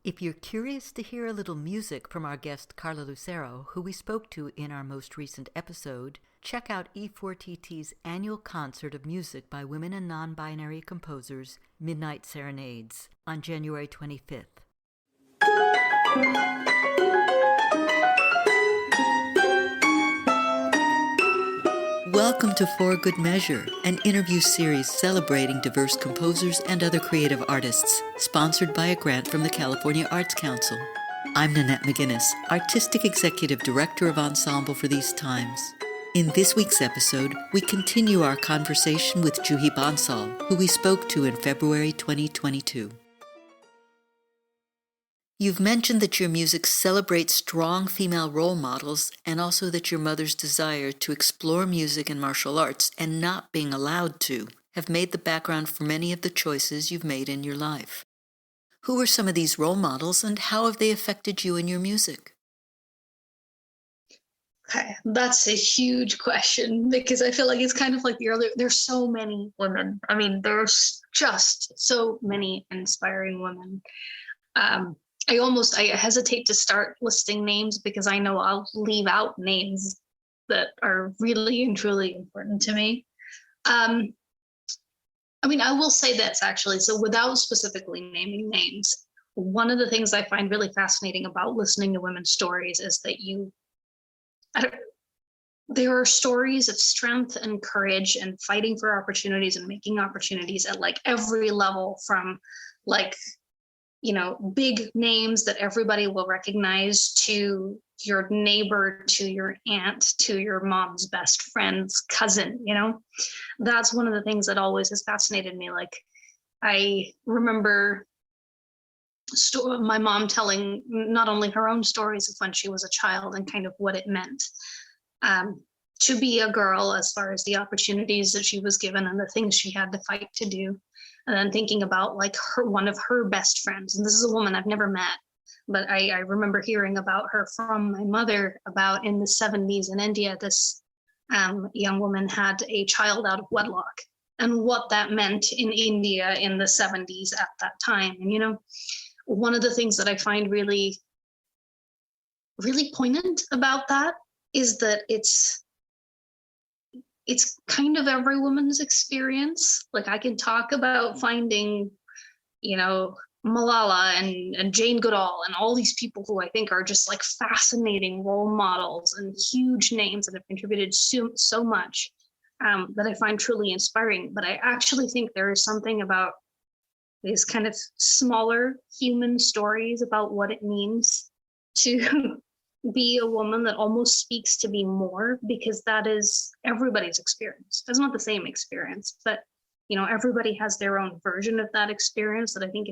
If you're curious to hear a little music from our guest Carla Lucero, who we spoke to in our most recent episode, check out E4TT's annual concert of music by women and non-binary composers, Midnight Serenades, on January 25th. Welcome to For Good Measure, an interview series celebrating diverse composers and other creative artists, sponsored by a grant from the California Arts Council. I'm Nanette McGuinness, Artistic Executive Director of Ensemble for these times. In this week's episode, we continue our conversation with Juhi Bansal, who we spoke to in February 2022. You've mentioned that your music celebrates strong female role models and also that your mother's desire to explore music and martial arts and not being allowed to have made the background for many of the choices you've made in your life. Who are some of these role models and how have they affected you in your music? Okay, that's a huge question because I feel like it's kind of like the earlier, there's so many women. I mean, there's just so many inspiring women. I hesitate to start listing names because I know I'll leave out names that are really and truly important to me. I will say this actually. So without specifically naming names, one of the things I find really fascinating about listening to women's stories is that there are stories of strength and courage and fighting for opportunities and making opportunities at like every level, from like, big names that everybody will recognize to your neighbor, to your aunt, to your mom's best friend's cousin. That's one of the things that always has fascinated me. Like, I remember my mom telling not only her own stories of when she was a child and kind of what it meant to be a girl, as far as the opportunities that she was given and the things she had to fight to do. And then thinking about like one of her best friends, and this is a woman I've never met, but I remember hearing about her from my mother about in the 70s in India, this young woman had a child out of wedlock and what that meant in India in the 70s at that time. And, one of the things that I find really, really poignant about that is that it's kind of every woman's experience. Like, I can talk about finding, Malala and Jane Goodall and all these people who I think are just like fascinating role models and huge names that have contributed so much that I find truly inspiring. But I actually think there is something about these kind of smaller human stories about what it means to be a woman that almost speaks to be more, because that is everybody's experience. It's not the same experience, but everybody has their own version of that experience that I think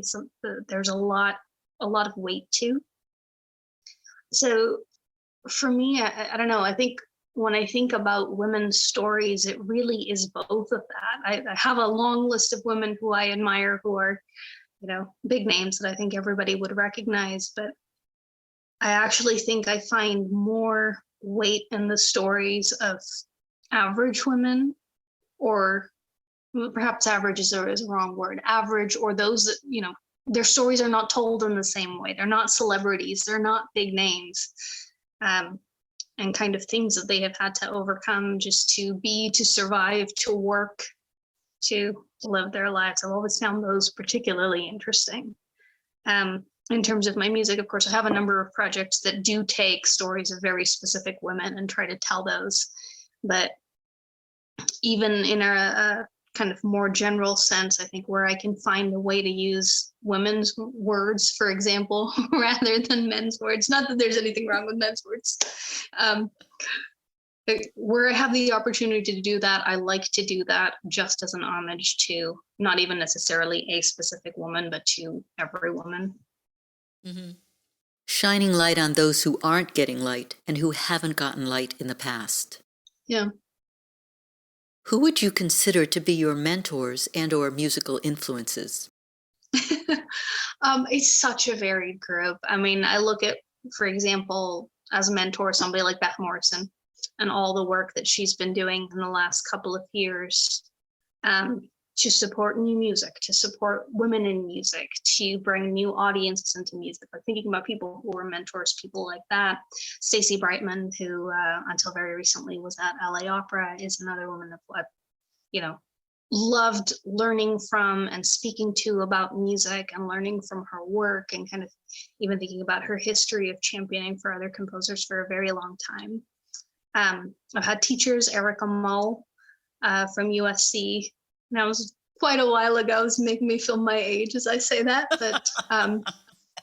there's a lot of weight to. So for me, I don't know, I think when I think about women's stories, it really is both of that. I have a long list of women who I admire, who are, big names that I think everybody would recognize, but I actually think I find more weight in the stories of average women, or perhaps average is a wrong word, average, or those that, their stories are not told in the same way. They're not celebrities, they're not big names, and kind of things that they have had to overcome just to survive, to work, to live their lives. I've always found those particularly interesting. In terms of my music, of course, I have a number of projects that do take stories of very specific women and try to tell those. But even in a kind of more general sense, I think where I can find a way to use women's words, for example, rather than men's words, not that there's anything wrong with men's words, where I have the opportunity to do that, I like to do that just as an homage to not even necessarily a specific woman, but to every woman. Mm-hmm. Shining light on those who aren't getting light and who haven't gotten light in the past. Yeah. Who would you consider to be your mentors and or musical influences? It's such a varied group. I mean, I look at, for example, as a mentor, somebody like Beth Morrison and all the work that she's been doing in the last couple of years. to support new music, to support women in music, to bring new audiences into music. Like thinking about people who were mentors, people like that. Stacey Brightman, who until very recently was at LA Opera, is another woman that I've, loved learning from and speaking to about music and learning from her work, and kind of even thinking about her history of championing for other composers for a very long time. I've had teachers, Erica Mull from USC. That was quite a while ago. It's making me feel my age as I say that, but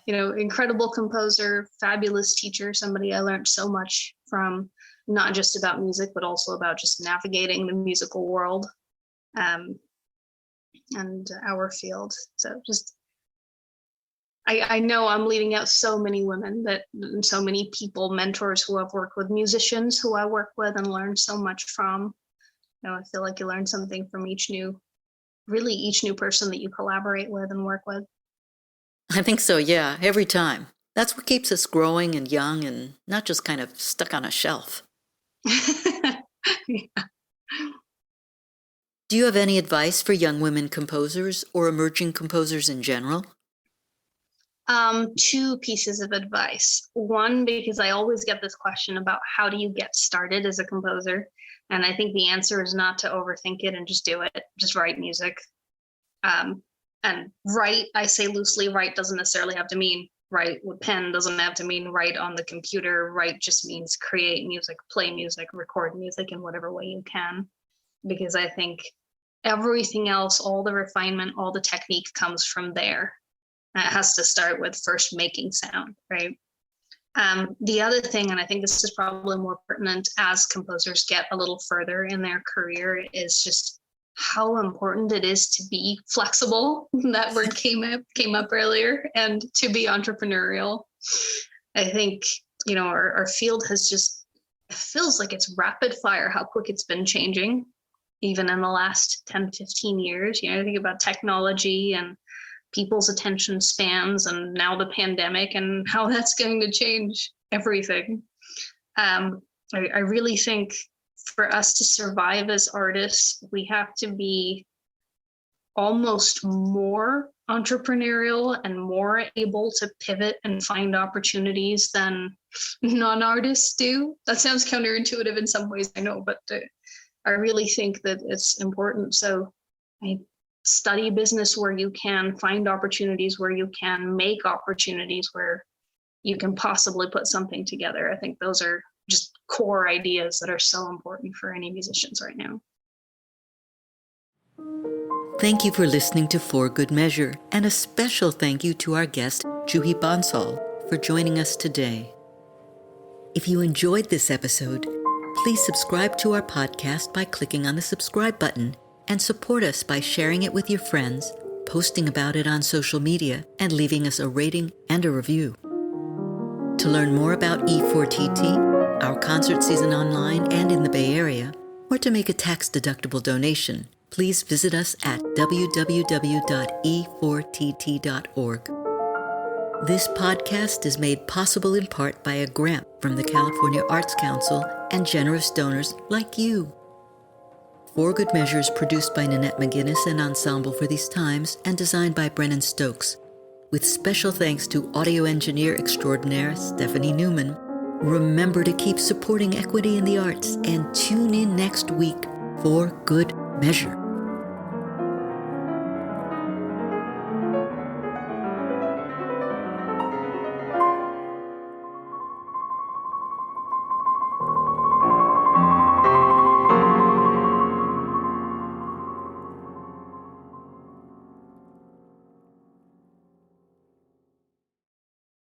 incredible composer, fabulous teacher, somebody I learned so much from, not just about music, but also about just navigating the musical world and our field. So just, I know I'm leaving out so many women, so many people, mentors who I've worked with, musicians who I work with and learn so much from. I feel like you learn something from each new person that you collaborate with and work with. I think so, yeah, every time. That's what keeps us growing and young and not just kind of stuck on a shelf. Yeah. Do you have any advice for young women composers or emerging composers in general? Two pieces of advice. One, because I always get this question about how do you get started as a composer? And I think the answer is not to overthink it and just do it. Just write music. And write, I say loosely, write doesn't necessarily have to mean write with pen, doesn't have to mean write on the computer. Write just means create music, play music, record music in whatever way you can. Because I think everything else, all the refinement, all the technique comes from there. And it has to start with first making sound, right? The other thing, and I think this is probably more pertinent as composers get a little further in their career, is just how important it is to be flexible. That word came up earlier, and to be entrepreneurial. I think, our field has just, it feels like it's rapid fire how quick it's been changing, even in the last 10, 15 years. I think about technology and people's attention spans, and now the pandemic and how that's going to change everything. I really think for us to survive as artists, we have to be almost more entrepreneurial and more able to pivot and find opportunities than non-artists do. That sounds counterintuitive in some ways, I know, but I really think that it's important. So study business where you can, find opportunities where you can, make opportunities where you can possibly put something together. I think those are just core ideas that are so important for any musicians right now. Thank you for listening to For Good Measure, and a special thank you to our guest, Juhi Bansal, for joining us today. If you enjoyed this episode, please subscribe to our podcast by clicking on the subscribe button, and support us by sharing it with your friends, posting about it on social media, and leaving us a rating and a review. To learn more about E4TT, our concert season online and in the Bay Area, or to make a tax-deductible donation, please visit us at www.e4tt.org. This podcast is made possible in part by a grant from the California Arts Council and generous donors like you. For Good Measure is produced by Nanette McGuinness and Ensemble for These Times and designed by Brennan Stokes, with special thanks to audio engineer extraordinaire Stephanie Neumann. Remember to keep supporting equity in the arts and tune in next week for Good Measure.